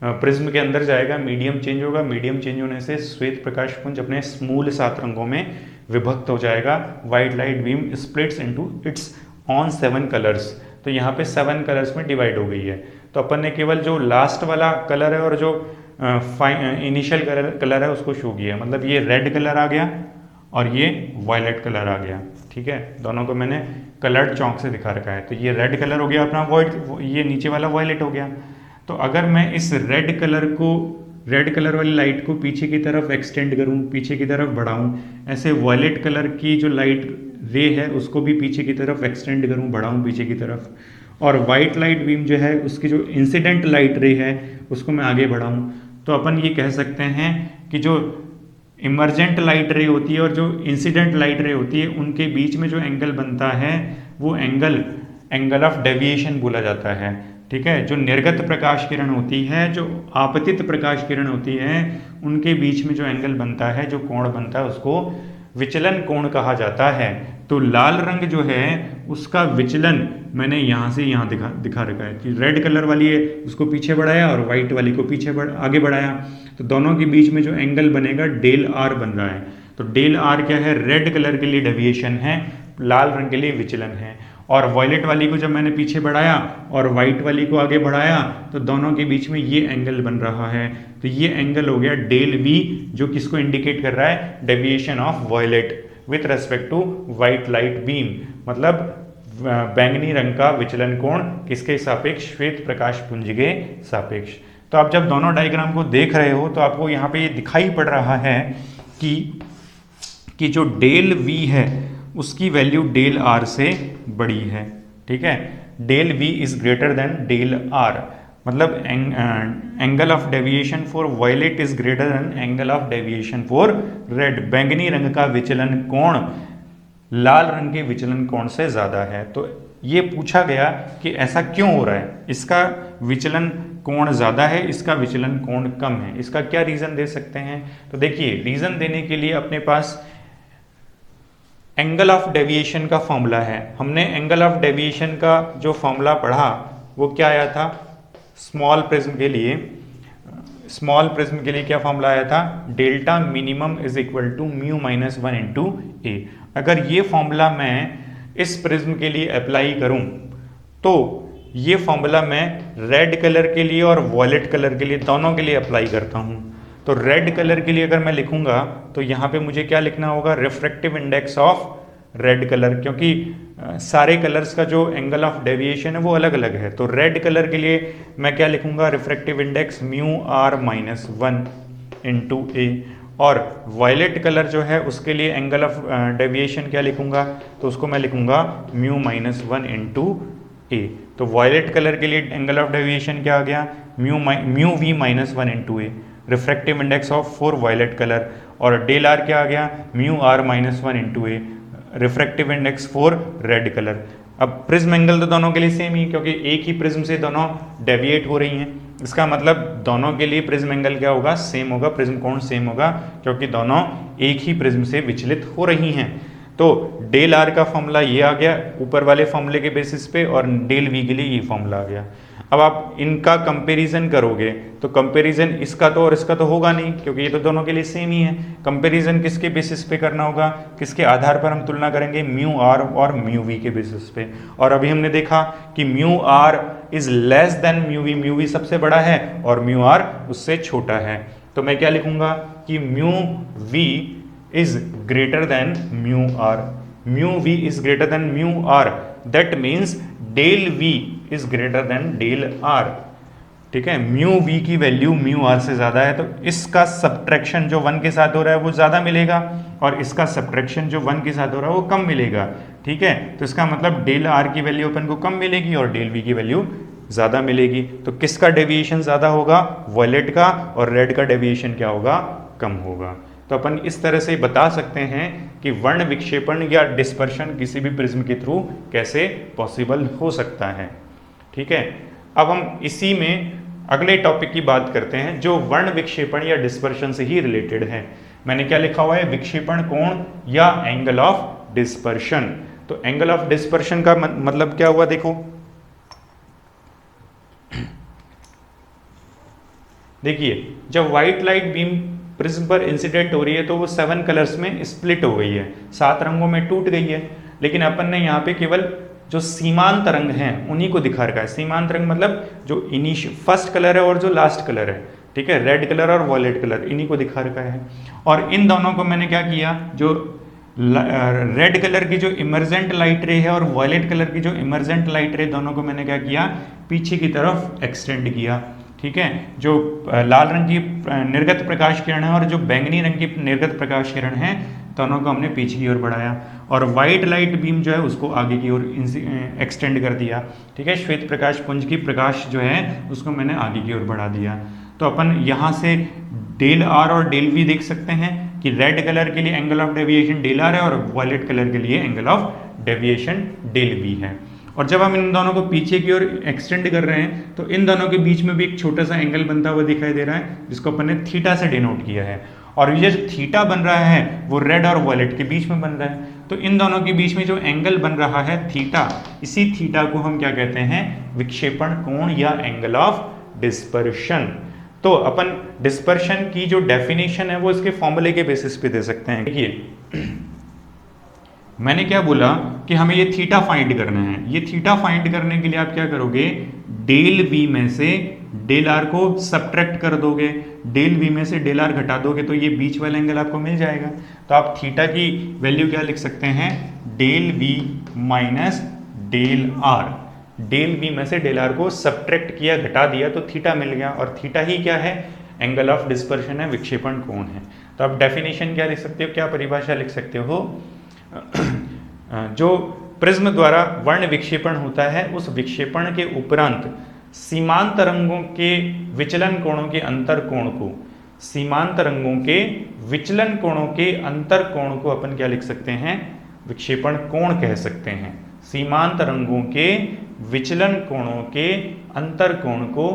प्रिज्म के अंदर जाएगा, मीडियम चेंज होगा, मीडियम चेंज होने से श्वेत प्रकाश पुंज अपने मूल 7 रंगों में विभक्त हो जाएगा। White light beam splits into its on 7 colours. तो यहाँ पे 7 कलर्स में डिवाइड हो गई है। तो अपन ने केवल जो लास्ट वाला कलर है और जो इनिशियल कलर है उसको शो किया, मतलब ये रेड कलर आ गया और ये वायलेट कलर आ गया। ठीक है, दोनों को मैंने कलर्ड चौक से दिखा रखा है। तो ये रेड कलर हो गया अपना, ये नीचे वाला वायलेट हो गया। तो अगर मैं इस रेड कलर वाली लाइट को पीछे की तरफ एक्सटेंड करूं, पीछे की तरफ बढ़ाऊं, ऐसे वायलेट कलर की जो लाइट रे है उसको भी पीछे की तरफ एक्सटेंड करूं, बढ़ाऊं पीछे की तरफ, और वाइट लाइट बीम जो है उसकी जो इंसिडेंट लाइट रे है उसको मैं आगे बढ़ाऊं, तो अपन ये कह सकते हैं कि जो इमर्जेंट लाइट रे होती है और जो इंसिडेंट लाइट रे होती है उनके बीच में जो एंगल बनता है वो एंगल ऑफ डेविएशन बोला जाता है। ठीक है, जो निर्गत प्रकाश किरण होती है, जो आपतित प्रकाश किरण होती है, उनके बीच में जो एंगल बनता है, जो कोण बनता है, उसको विचलन कोण कहा जाता है। तो लाल रंग जो है उसका विचलन मैंने यहाँ से यहाँ दिखा रखा है कि रेड कलर वाली है उसको पीछे बढ़ाया और वाइट वाली को आगे बढ़ाया, तो दोनों के बीच में जो एंगल बनेगा डेल आर बन रहा है। तो डेल आर क्या है, रेड कलर के लिए डेविएशन है, लाल रंग के लिए विचलन है। और वॉयलेट वाली को जब मैंने पीछे बढ़ाया और वाइट वाली को आगे बढ़ाया तो दोनों के बीच में ये एंगल बन रहा है। तो ये एंगल हो गया डेल वी, जो किसको इंडिकेट कर रहा है, deviation of violet with respect to white light beam, मतलब बैंगनी रंग का विचलन कोण किसके सापेक्ष, श्वेत प्रकाश पुंज के सापेक्ष। तो आप जब दोनों डायग्राम को देख रहे हो तो आपको यहाँ पे ये दिखाई पड़ रहा है कि जो डेल वी है उसकी वैल्यू डेल आर से बड़ी है। ठीक है, del V is greater than del R, मतलब angle of deviation for violet is greater than angle of deviation for red. बैंगनी रंग का विचलन कोण लाल रंग के विचलन कोण से ज़्यादा है। तो ये पूछा गया कि ऐसा क्यों हो रहा है, इसका विचलन कोण ज़्यादा है, इसका विचलन कोण कम है, इसका क्या रीज़न दे सकते हैं। तो देखिए, रीज़न देने के लिए अपने पास एंगल ऑफ डेविएशन का फॉर्मूला है। हमने एंगल ऑफ डेविएशन का जो फॉर्मूला पढ़ा वो क्या आया था, स्मॉल प्रिज्म के लिए क्या फॉर्मूला आया था, delta minimum is equal to mu minus 1 into A. अगर ये फॉर्मूला मैं इस प्रिज्म के लिए अप्लाई करूं तो ये फॉर्मूला मैं रेड कलर के लिए और वॉयलेट कलर के लिए दोनों के लिए अप्लाई करता हूं। तो रेड कलर के लिए अगर मैं लिखूंगा तो यहाँ पे मुझे क्या लिखना होगा, refractive index of red colour, क्योंकि सारे कलर्स का जो एंगल ऑफ डेविएशन है वो अलग अलग है। तो रेड कलर के लिए मैं क्या लिखूंगा, refractive index mu R minus 1 into A. और वायलेट कलर जो है उसके लिए एंगल ऑफ डेविएशन क्या लिखूंगा, तो उसको मैं लिखूंगा म्यू माइनस 1 इंटू ए। तो वायलेट कलर के लिए एंगल ऑफ डेविएशन क्या आ गया, mu V minus 1 into A, refractive index of for violet colour. और डेल आर क्या आ गया, mu R minus 1 into A, refractive index for red colour. अब प्रिज्म एंगल तो दोनों के लिए सेम ही, क्योंकि एक ही प्रिज्म से दोनों डेविएट हो रही हैं, इसका मतलब दोनों के लिए प्रिज्म एंगल क्या होगा, सेम होगा, प्रिज्म कोण सेम होगा, क्योंकि दोनों एक ही प्रिज्म से विचलित हो रही हैं। तो डेल आर का फॉर्मूला ये आ गया ऊपर वाले फॉर्मूले के बेसिस पे, और डेल वी के लिए ये फॉर्मूला आ गया। अब आप इनका कंपैरिजन करोगे तो कंपैरिजन इसका तो और इसका तो होगा नहीं, क्योंकि ये तो दोनों के लिए सेम ही है। कंपैरिजन किसके बेसिस पे करना होगा, किसके आधार पर हम तुलना करेंगे, म्यू आर और म्यू वी के बेसिस पे। और अभी हमने देखा कि mu R is less than mu V सबसे बड़ा है और म्यू आर उससे छोटा है। तो मैं क्या लिखूंगा कि mu V is greater than mu R, mu V is greater than mu R, that means del V is greater than del R. ठीक है, म्यू वी की वैल्यू म्यू आर से ज्यादा है, तो इसका सब्ट्रैक्शन जो 1 के साथ हो रहा है वो ज्यादा मिलेगा और इसका सब्ट्रैक्शन जो 1 के साथ हो रहा है वो कम मिलेगा। ठीक है, तो इसका मतलब डेल आर की वैल्यू अपन को कम मिलेगी और डेल वी की वैल्यू ज्यादा मिलेगी। तो किसका डेविएशन ज्यादा होगा, वॉयलेट का, और रेड का डेविएशन क्या होगा, कम होगा। तो अपन इस तरह से बता सकते हैं कि वर्ण विक्षेपण या डिस्पर्शन किसी भी प्रिज्म के थ्रू कैसे पॉसिबल हो सकता है। ठीक है, अब हम इसी में अगले टॉपिक की बात करते हैं जो वर्ण विक्षेपण या डिस्पर्शन से ही रिलेटेड है। मैंने क्या लिखा हुआ है, विक्षेपण कोण या एंगल ऑफ डिस्पर्शन। तो एंगल ऑफ डिस्पर्शन का मतलब क्या हुआ, देखो देखिए, जब व्हाइट लाइट बीम प्रिज्म पर इंसिडेंट हो रही है तो वो 7 कलर्स में स्प्लिट हो गई है, 7 रंगों में टूट गई है। लेकिन अपन ने यहाँ पे केवल जो सीमांत रंग हैं उन्हीं को दिखा रखा है। सीमांत रंग मतलब जो फर्स्ट कलर है और जो लास्ट कलर है, ठीक है, रेड कलर और वॉयलेट कलर, इन्हीं को दिखा रखा है। और इन दोनों को मैंने क्या किया, जो रेड कलर की जो इमर्जेंट लाइट रे है और वॉयलेट कलर की जो इमर्जेंट लाइट रे, दोनों को मैंने क्या किया, पीछे की तरफ एक्सटेंड किया। ठीक है, जो लाल रंग की निर्गत प्रकाश किरण है और जो बैंगनी रंग की निर्गत प्रकाश किरण है, दोनों को हमने पीछे की ओर बढ़ाया और व्हाइट लाइट बीम जो है उसको आगे की ओर एक्सटेंड कर दिया। ठीक है, श्वेत प्रकाश पुंज की प्रकाश जो है उसको मैंने आगे की ओर बढ़ा दिया। तो अपन यहाँ से डेल आर और डेल वी देख सकते हैं कि रेड कलर के लिए angle of deviation del R है और वॉयलेट कलर के लिए angle of deviation del V है। और जब हम इन दोनों को पीछे की ओर एक्सटेंड कर रहे हैं तो इन दोनों के बीच में भी एक छोटा सा एंगल बनता हुआ दिखाई दे रहा है, जिसको अपन ने थीटा से डिनोट किया है। और ये जो थीटा बन रहा है वो रेड और वॉयलेट के बीच में बन रहा है। तो इन दोनों के बीच में जो एंगल बन रहा है थीटा, इसी थीटा को हम क्या कहते हैं, विक्षेपण कोण या एंगल ऑफ डिस्पर्शन। तो अपन डिस्पर्शन की जो डेफिनेशन है वो इसके फॉर्मूले के बेसिस पे दे सकते हैं। देखिए, मैंने क्या बोला कि हमें ये थीटा फाइंड करना है। ये थीटा फाइंड करने के लिए आप क्या करोगे, डेल वी में से डेल आर को सब्ट्रैक्ट कर दोगे, डेल वी में से डेल आर घटा दोगे तो ये बीच वाला एंगल आपको मिल जाएगा। तो आप थीटा की वैल्यू क्या लिख सकते हैं, del V minus del R. Del V में से डेल आर को सब्ट्रैक्ट किया, घटा दिया तो थीटा मिल गया, और थीटा ही क्या है, एंगल ऑफ डिस्पर्शन है, विक्षेपण कोण है। तो आप डेफिनेशन क्या लिख सकते हो, क्या परिभाषा लिख सकते हो, जो प्रिज्म द्वारा वर्ण विक्षेपण होता है उस विक्षेपण के उपरांत सीमांत तरंगों के विचलन कोणों के अंतर कोण को, सीमांत तरंगों के विचलन कोणों के अंतर कोण को अपन क्या लिख सकते हैं, विक्षेपण कोण कह सकते हैं। सीमांत तरंगों के विचलन कोणों के अंतर कोण को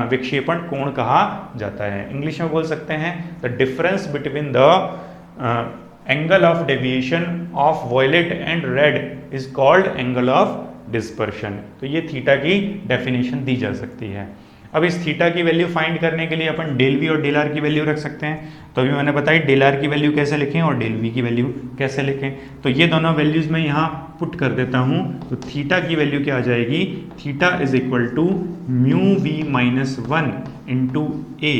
विक्षेपण कोण कहा जाता है। इंग्लिश में बोल सकते हैं the difference between the angle of deviation of violet and red is called angle of dispersion. तो ये थीटा की डेफिनेशन दी जा सकती है। अब इस थीटा की वैल्यू फाइंड करने के लिए अपन डेल वी और डेल आर की वैल्यू रख सकते हैं। तो अभी मैंने बताया डेल आर की वैल्यू कैसे लिखें और डेल वी की वैल्यू कैसे लिखें। तो ये दोनों वैल्यूज मैं यहाँ पुट कर देता हूँ। तो थीटा की वैल्यू क्या आ जाएगी, theta is equal to mu V minus 1 into A,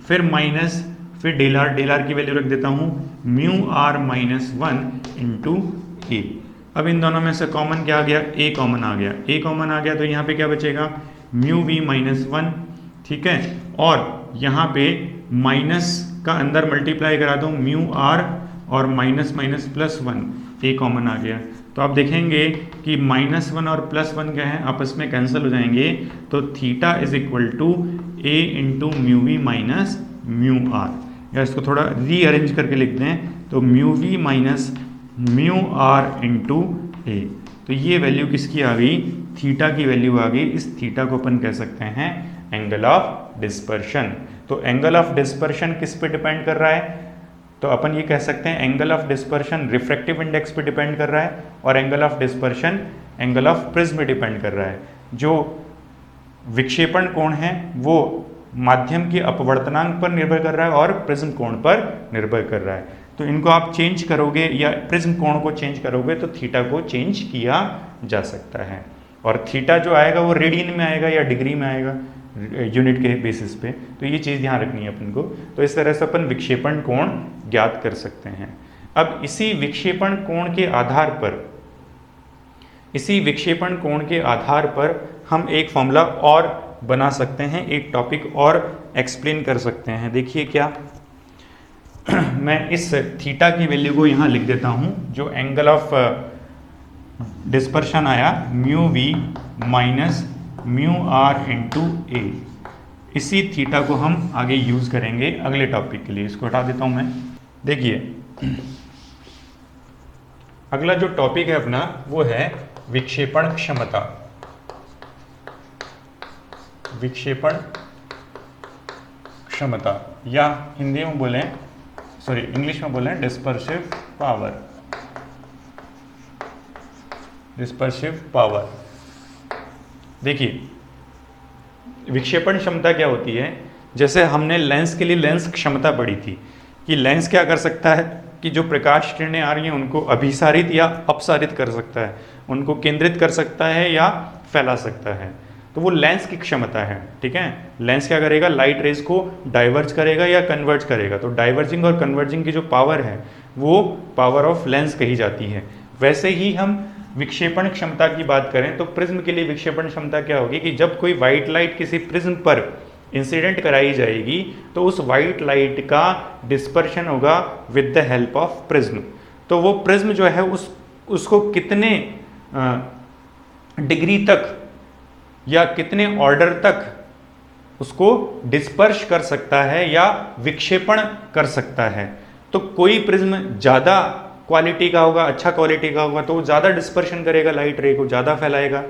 फिर माइनस, फिर डेल आर की वैल्यू रख देता हूँ म्यू आर माइनस 1 इंटू ए। अब इन दोनों में से कॉमन क्या आ गया, ए कॉमन आ गया। ए कॉमन आ गया तो यहाँ पे क्या बचेगा, म्यू वी माइनस 1, ठीक है, और यहाँ पे माइनस का अंदर मल्टीप्लाई करा दो म्यू आर और माइनस माइनस प्लस 1, ए कॉमन आ गया। तो आप देखेंगे कि माइनस 1 और प्लस 1 क्या है, आपस में कैंसिल हो जाएंगे। तो theta is equal to A into mu V minus mu R, या इसको थोड़ा रीअरेंज करके लिख दें तो mu V minus mu R into A. तो ये वैल्यू किसकी आ गई, थीटा की वैल्यू आ गई। इस थीटा को अपन कह सकते हैं एंगल ऑफ डिस्पर्शन। तो एंगल ऑफ डिस्पर्शन किस पे डिपेंड कर रहा है, तो अपन ये कह सकते हैं angle of dispersion refractive index पे डिपेंड कर रहा है, और angle of dispersion angle of prism पे डिपेंड कर रहा है। जो विक्षेपण कोण है वो माध्यम के अपवर्तनांक पर निर्भर कर रहा है और प्रिज्म कोण पर निर्भर कर रहा है। तो इनको आप चेंज करोगे या प्रिज्म कोण को चेंज करोगे तो थीटा को चेंज किया जा सकता है। और थीटा जो आएगा वो रेडियन में आएगा या डिग्री में आएगा, यूनिट के बेसिस पे। तो ये चीज़ ध्यान रखनी है अपन को। तो इस तरह से अपन विक्षेपण कोण ज्ञात कर सकते हैं। अब इसी विक्षेपण कोण के आधार पर, इसी विक्षेपण कोण के आधार पर हम एक फॉर्मूला और बना सकते हैं, एक टॉपिक और एक्सप्लेन कर सकते हैं। देखिए क्या, मैं इस थीटा की वैल्यू को यहाँ लिख देता हूँ, जो एंगल ऑफ डिस्पर्शन आया mu V minus mu R into A. इसी थीटा को हम आगे यूज करेंगे अगले टॉपिक के लिए। इसको हटा देता हूँ मैं। देखिए अगला जो टॉपिक है अपना वो है विक्षेपण क्षमता। विक्षेपण क्षमता, या हिंदी में बोलें, सॉरी इंग्लिश में बोलें डिस्पर्सिव पावर। Dispersive power. देखिए विक्षेपण क्षमता क्या होती है, जैसे हमने लेंस के लिए लेंस क्षमता पढ़ी थी कि लेंस क्या कर सकता है कि जो प्रकाश किरणें आ रही हैं उनको अभिसारित या अपसारित कर सकता है, उनको केंद्रित कर सकता है या फैला सकता है। तो वो लेंस की क्षमता है, ठीक है। लेंस क्या करेगा, लाइट रेज को डाइवर्ज करेगा या कन्वर्ज करेगा। तो डाइवर्जिंग और कन्वर्जिंग की जो पावर है वो पावर ऑफ लेंस कही जाती है। वैसे ही हम विक्षेपण क्षमता की बात करें तो प्रिज्म के लिए विक्षेपण क्षमता क्या होगी कि जब कोई व्हाइट लाइट किसी प्रिज्म पर इंसिडेंट कराई जाएगी तो उस व्हाइट लाइट का डिस्पर्शन होगा with the help of prism. तो वो प्रिज्म जो है उसको कितने डिग्री तक या कितने ऑर्डर तक उसको डिस्पर्श कर सकता है या विक्षेपण कर सकता है। तो कोई प्रिज्म ज़्यादा क्वालिटी का होगा, अच्छा क्वालिटी का होगा तो वो ज़्यादा डिस्पर्शन करेगा, लाइट रे को ज़्यादा फैलाएगा।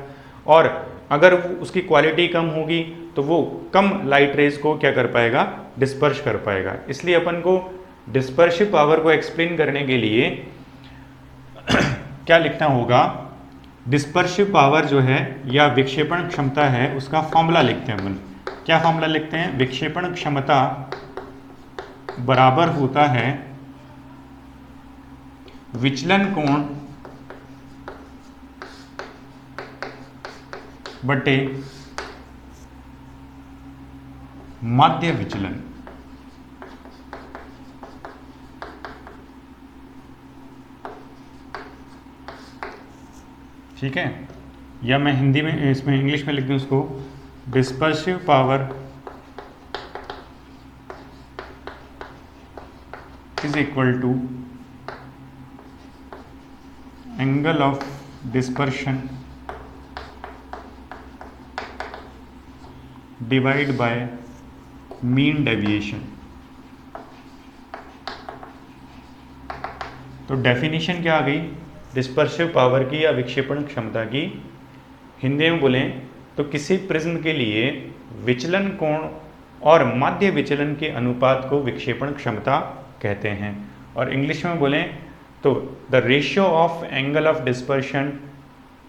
और अगर उसकी क्वालिटी कम होगी तो वो कम लाइट रेज को क्या कर पाएगा, डिस्पर्श कर पाएगा। इसलिए अपन को डिस्पर्सिव पावर को एक्सप्लेन करने के लिए क्या लिखना होगा, डिस्पर्सिव पावर जो है या विक्षेपण क्षमता है उसका फॉर्मूला लिखते हैं अपन। क्या फॉर्मूला लिखते हैं, विक्षेपण क्षमता बराबर होता है विचलन कोण बटे माध्य विचलन। ठीक है, या मैं हिंदी में इसमें इंग्लिश में लिख दूं इसको, dispersive power is equal to angle of dispersion divide by mean deviation. तो डेफिनेशन क्या आ गई डिस्पर्सिव पावर की या विक्षेपण क्षमता की? हिंदी में बोलें तो किसी प्रिज्म के लिए विचलन कोण और माध्य विचलन के अनुपात को विक्षेपण क्षमता कहते हैं। और इंग्लिश में बोलें तो the ratio of angle of dispersion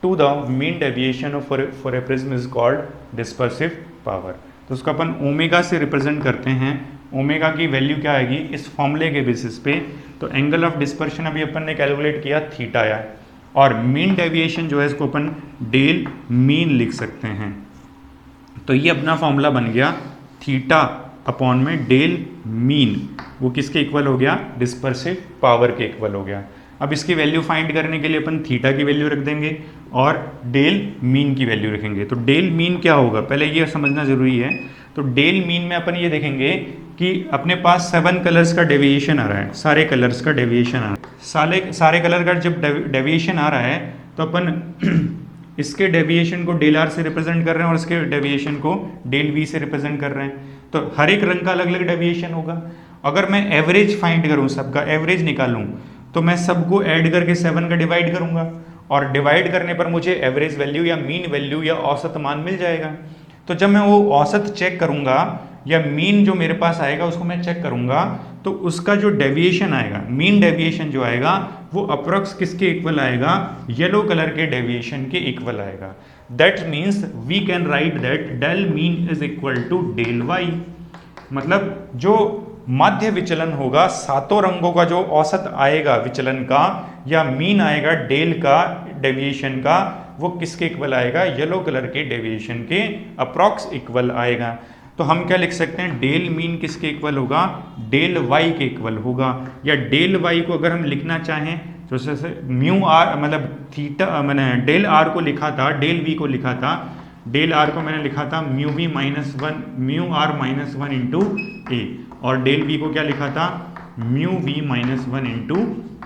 to the mean deviation for a prism is called dispersive power. तो उसको अपन ओमेगा से रिप्रेजेंट करते हैं। ओमेगा की वैल्यू क्या आएगी इस फॉर्मूले के बेसिस पे? तो एंगल ऑफ डिस्पर्शन अभी अपन ने कैलकुलेट किया थीटा आया, और मीन डेविएशन जो है इसको अपन डेल मीन लिख सकते हैं। तो ये अपना फॉर्मूला बन गया थीटा अपॉन में डेल मीन, वो किसके इक्वल हो गया? डिस्पर्सिव पावर के इक्वल हो गया। अब इसकी वैल्यू फाइंड करने के लिए अपन थीटा की वैल्यू रख देंगे और डेल मीन की वैल्यू रखेंगे। तो डेल मीन क्या होगा पहले ये समझना जरूरी है। तो डेल मीन में अपन ये देखेंगे कि अपने पास 7 कलर्स का डेविएशन आ रहा है, सारे कलर्स का डेविएशन आ रहा है। सारे कलर का जब डेविएशन आ रहा है तो अपन इसके डेविएशन को डेल आर से रिप्रेजेंट कर रहे हैं और इसके डेविएशन को डेल वी से रिप्रेजेंट कर रहे हैं। तो हर एक रंग का अलग अलग डेविएशन होगा। अगर मैं एवरेज फाइंड करूं, सबका एवरेज निकालूं, तो मैं सबको ऐड करके 7 का डिवाइड करूंगा और डिवाइड करने पर मुझे एवरेज वैल्यू या मीन वैल्यू या औसत मान मिल जाएगा। तो जब मैं वो औसत चेक करूंगा या मीन जो मेरे पास आएगा उसको मैं चेक करूंगा, तो उसका जो डेविएशन आएगा, मीन डेविएशन जो आएगा वो अप्रोक्स किसके इक्वल आएगा? येलो कलर के डेविएशन के इक्वल आएगा। That means we can write that del mean is equal to del Y. मतलब जो माध्य विचलन होगा, सातों रंगों का जो औसत आएगा विचलन का या मीन आएगा डेल का डेविएशन का, वो किसके इक्वल आएगा? येलो कलर के डेविएशन के अप्रॉक्स इक्वल आएगा। तो हम क्या लिख सकते हैं? डेल मीन किसके इक्वल होगा? डेल वाई के इक्वल होगा। या डेल वाई को अगर हम लिखना चाहें तो जैसे म्यू आर, मतलब थीटा, मैंने डेल आर को लिखा था, डेल वी को लिखा था, डेल आर को मैंने लिखा था mu V minus one, mu R minus one into A, और डेल वी को क्या लिखा था? Mu V minus one into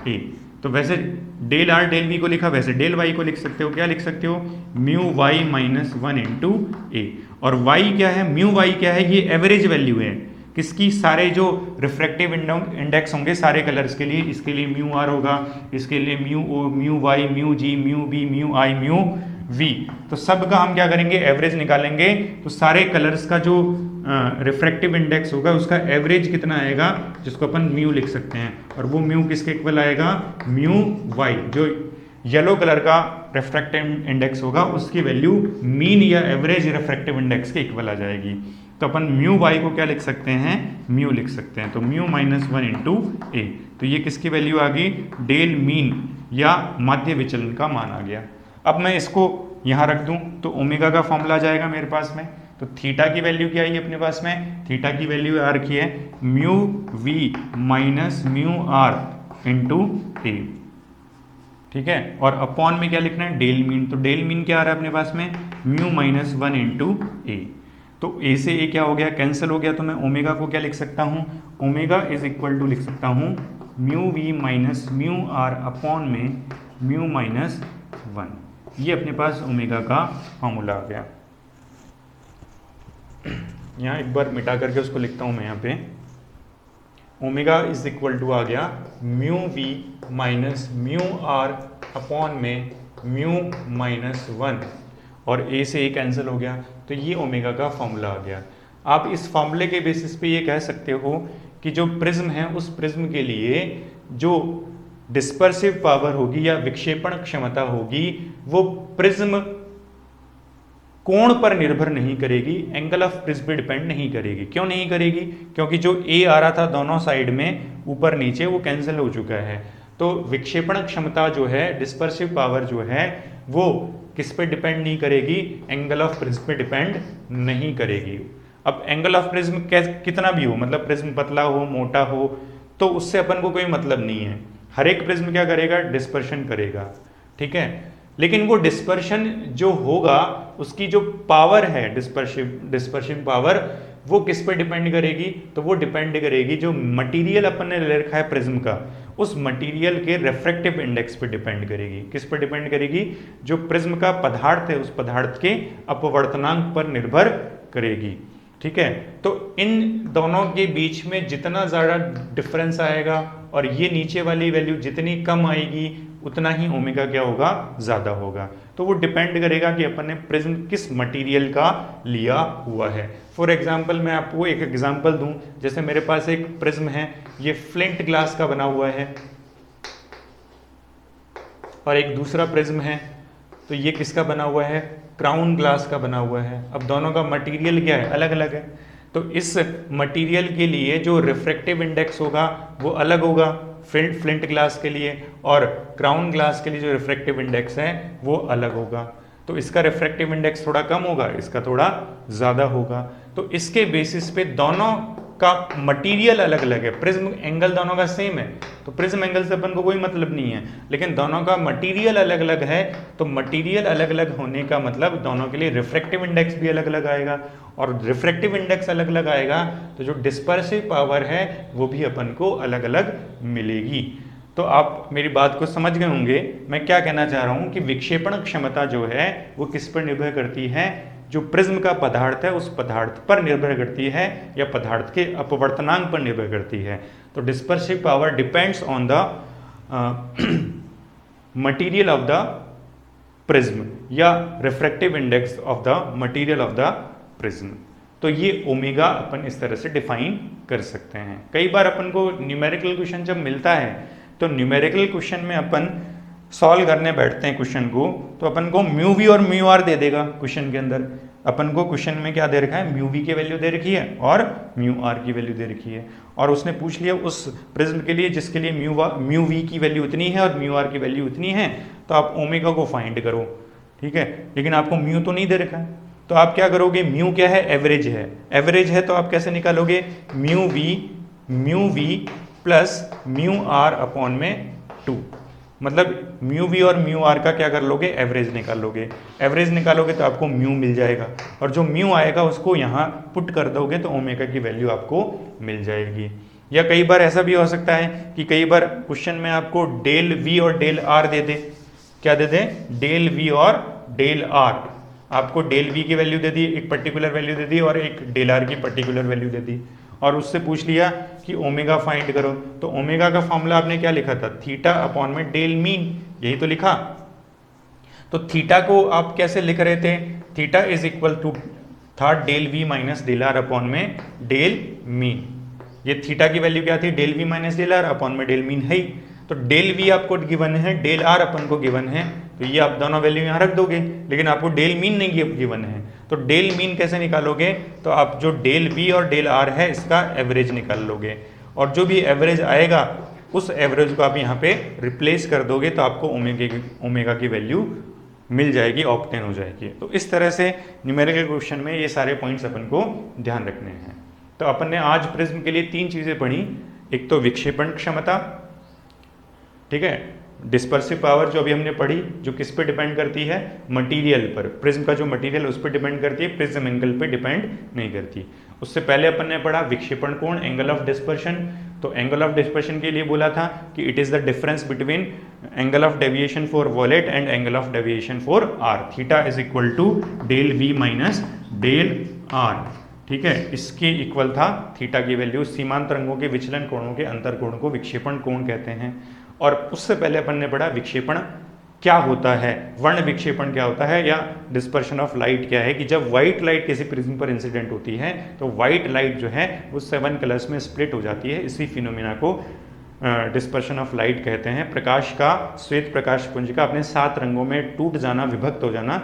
A. तो वैसे डेल आर डेल वी को लिखा, वैसे डेल वाई को लिख सकते हो। क्या लिख सकते हो? Mu Y minus one into A. और वाई क्या है? म्यू वाई क्या है? ये एवरेज वैल्यू है किसकी? सारे जो रिफ्रैक्टिव इंडेक्स होंगे सारे कलर्स के लिए, इसके लिए म्यू आर होगा, इसके लिए mu O, mu Y, mu G, mu B, mu I, mu V. तो सब का हम क्या करेंगे? एवरेज निकालेंगे। तो सारे कलर्स का जो रिफ्रैक्टिव इंडेक्स होगा उसका एवरेज कितना आएगा, जिसको अपन म्यू लिख सकते हैं, और वो म्यू किसके इक्वल आएगा? Mu Y. जो येलो कलर का रिफ्रैक्टिव इंडेक्स होगा उसकी वैल्यू मीन या एवरेज रिफ्रैक्टिव इंडेक्स के इक्वल आ जाएगी। तो अपन म्यू वाई को क्या लिख सकते हैं? म्यू लिख सकते हैं। तो mu minus one into A. तो ये किसकी वैल्यू आ गई? डेल मीन या माध्य विचलन का मान आ गया। अब मैं इसको यहाँ रख दूं तो ओमेगा का फॉर्मूला आ जाएगा मेरे पास में। तो थीटा की वैल्यू क्या आई अपने पास में? थीटा की वैल्यू आ रखी है mu V minus mu R into A. ठीक है, और अपॉन में क्या लिखना है? Del mean. तो डेल मीन क्या आ रहा है अपने पास में? Mu minus one into A. तो ए से ए क्या हो गया? कैंसिल हो गया। तो मैं ओमेगा को क्या लिख सकता हूँ? ओमेगा इज इक्वल टू लिख सकता हूँ mu V minus mu R upon में म्यू माइनस वन। ये अपने पास ओमेगा का फॉर्मूला आ गया। यहाँ एक बार मिटा करके उसको लिखता हूँ मैं यहाँ पे। ओमेगा इज इक्वल टू आ गया mu V minus mu R upon में म्यू माइनस वन, और ए से ए कैंसिल हो गया। तो ये ओमेगा का फॉर्मूला आ गया। आप इस फॉर्मूले के बेसिस पे ये कह सकते हो कि जो प्रिज्म है उस प्रिज्म के लिए जो डिस्पर्सिव पावर होगी या विक्षेपण क्षमता होगी वो प्रिज्म कोण पर निर्भर नहीं करेगी, एंगल ऑफ प्रिज्म पे डिपेंड नहीं करेगी। क्यों नहीं करेगी? क्योंकि जो ए आ रहा था दोनों साइड में ऊपर नीचे वो कैंसिल हो चुका है। तो विक्षेपण क्षमता जो है, डिस्पर्सिव पावर जो है, वो किस पे डिपेंड नहीं करेगी, एंगल ऑफ प्रिज्म पे डिपेंड नहीं करेगी। अब एंगल ऑफ प्रिज्म कितना भी हो, मतलब प्रिज्म पतला हो मोटा हो, तो उससे अपन को कोई मतलब नहीं है। हर एक प्रिज्म क्या करेगा, डिस्पर्शन करेगा, ठीक है। लेकिन वो डिस्पर्शन जो होगा उसकी जो पावर है, डिस्पर्शन पावर, वो किस पे डिपेंड करेगी, तो वो डिपेंड करेगी जो मटेरियल अपन ने ले रखा है प्रिज्म का, उस मटेरियल के रिफ्रैक्टिव इंडेक्स पे डिपेंड करेगी। किस पे डिपेंड करेगी, जो प्रिज्म का पदार्थ है उस पदार्थ के अपवर्तनांक पर निर्भर करेगी, ठीक है। तो इन दोनों के बीच में जितना ज़्यादा डिफरेंस आएगा और ये नीचे वाली वैल्यू जितनी कम आएगी उतना ही ओमेगा क्या होगा, ज़्यादा होगा। तो वो डिपेंड करेगा कि अपन ने प्रिज्म किस मटेरियल का लिया हुआ है। फॉर एग्जांपल मैं आपको एक एग्जांपल दूं, जैसे मेरे पास एक प्रिज्म है, ये फ्लिंट ग्लास का बना हुआ है, और एक दूसरा प्रिज्म है, तो ये किसका बना हुआ है, क्राउन ग्लास का बना हुआ है। अब दोनों का मटेरियल क्या है, अलग अलग है। तो इस मटेरियल के लिए जो रिफ्रैक्टिव इंडेक्स होगा वो अलग होगा फ्लिंट ग्लास के लिए, और क्राउन ग्लास के लिए जो रिफ्रैक्टिव इंडेक्स है वो अलग होगा। तो इसका रिफ्रैक्टिव इंडेक्स थोड़ा कम होगा, इसका थोड़ा ज़्यादा होगा। तो इसके बेसिस पे दोनों का मटेरियल अलग अलग है। प्रिज्म एंगल दोनों का सेम है, तो प्रिज्म एंगल से अपन को कोई मतलब नहीं है, लेकिन दोनों का मटेरियल अलग अलग है। तो मटेरियल अलग अलग होने का मतलब दोनों के लिए रिफ्रैक्टिव इंडेक्स भी अलग अलग आएगा, और रिफ्रैक्टिव इंडेक्स अलग अलग आएगा तो जो डिस्पर्सिव पावर है वो भी अपन को अलग अलग मिलेगी। तो आप मेरी बात को समझ गए होंगे। मैं क्या कहना चाह रहा हूँ कि विक्षेपण क्षमता जो है वो किस पर निर्भर करती है, जो प्रिज्म का पदार्थ है उस पदार्थ पर निर्भर करती है, या पदार्थ के अपवर्तनांक पर निर्भर करती है। तो dispersive power depends on the material of the prism या refractive index of the material of the prism. तो ये ओमेगा अपन इस तरह से डिफाइन कर सकते हैं। कई बार अपन को न्यूमेरिकल क्वेश्चन जब मिलता है तो न्यूमेरिकल क्वेश्चन में अपन सॉल्व करने बैठते हैं क्वेश्चन को, तो अपन को म्यू वी और म्यू आर दे देगा क्वेश्चन के अंदर। अपन को क्वेश्चन में क्या दे रखा है, म्यू वी की वैल्यू दे रखी है और म्यू आर की वैल्यू दे रखी है, और उसने पूछ लिया उस प्रिज्म के लिए जिसके लिए म्यू वी की वैल्यू इतनी है और म्यू आर की वैल्यू इतनी है, तो आप ओमेगा को फाइंड करो, ठीक है। लेकिन आपको म्यू तो नहीं दे रखा है, तो आप क्या करोगे, म्यू क्या है, एवरेज है। एवरेज है तो आप कैसे निकालोगे, mu V plus mu R upon में 2, मतलब म्यू वी और म्यू आर का क्या कर लोगे, एवरेज निकाल लोगे। एवरेज निकालोगे तो आपको म्यू मिल जाएगा, और जो म्यू आएगा उसको यहाँ पुट कर दोगे तो ओमेगा की वैल्यू आपको मिल जाएगी। या कई बार ऐसा भी हो सकता है कि कई बार क्वेश्चन में आपको डेल वी और डेल आर दे दे। क्या दे दे, डेल वी और डेल आर। आपको डेल वी की वैल्यू दे दी, एक पर्टिकुलर वैल्यू दे दी, और एक डेल आर की पर्टिकुलर वैल्यू दे दी, और उससे पूछ लिया कि ओमेगा फाइंड करो। तो ओमेगा का फॉर्मूला आपने क्या लिखा था, थीटा अपॉन में डेल मीन, यही तो लिखा। तो थीटा को आप कैसे लिख रहे थे, थीटा इज इक्वल टू था del V minus del R upon में डेल मीन। ये थीटा की वैल्यू क्या थी, del V minus del R upon में डेल मीन है ही। तो डेल वी आपको गिवन है, डेल आर अपन को गिवन है, तो ये आप दोनों वैल्यू यहाँ रख दोगे, लेकिन आपको डेल मीन नहीं गिवन है। तो डेल मीन कैसे निकालोगे, तो आप जो डेल वी और डेल आर है इसका एवरेज निकाल लोगे, और जो भी एवरेज आएगा उस एवरेज को आप यहाँ पे रिप्लेस कर दोगे, तो आपको ओमेगा की वैल्यू मिल जाएगी, ऑब्टेन हो जाएगी। तो इस तरह से न्यूमेरिकल क्वेश्चन में ये सारे पॉइंट्स अपन को ध्यान रखने हैं। तो अपन ने आज प्रिज्म के लिए 3 चीज़ें पढ़ी, एक तो विक्षेपण क्षमता, ठीक है, डिस्पर्सिव पावर जो अभी हमने पढ़ी, जो किस पे डिपेंड करती है, मटेरियल पर, प्रिज्म का जो मटेरियल उस पर डिपेंड करती है, प्रिज्म एंगल पे डिपेंड नहीं करती। उससे पहले अपन ने पढ़ा विक्षेपण कोण, एंगल ऑफ डिस्पर्शन। तो एंगल ऑफ डिस्पर्शन के लिए बोला था कि it is the difference between angle of deviation for violet and angle of deviation for R. Theta is equal to del V minus del R, ठीक है। इसके equal था थीटा की वैल्यू। सीमांत तरंगों के विचलन कोणों के अंतर कोण को विक्षेपण कोण कहते हैं। और उससे पहले अपन ने पढ़ा विक्षेपण क्या होता है, वर्ण विक्षेपण क्या होता है, या डिस्पर्शन ऑफ लाइट क्या है, कि जब व्हाइट लाइट किसी प्रिज्म पर इंसिडेंट होती है तो व्हाइट लाइट जो है वो 7 कलर्स में स्प्लिट हो जाती है। इसी फिनोमिना को डिस्पर्शन ऑफ लाइट कहते हैं। प्रकाश का, श्वेत प्रकाश पुंज का अपने 7 रंगों में टूट जाना, विभक्त हो जाना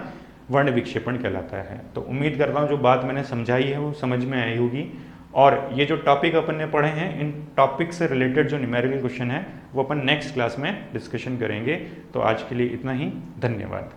वर्ण विक्षेपण कहलाता है। तो उम्मीद करता हूँ जो बात मैंने समझाई है वो समझ में आई होगी, और ये जो टॉपिक अपन ने पढ़े हैं, इन टॉपिक से रिलेटेड जो न्यूमेरिकल क्वेश्चन है वो अपन नेक्स्ट क्लास में डिस्कशन करेंगे। तो आज के लिए इतना ही, धन्यवाद।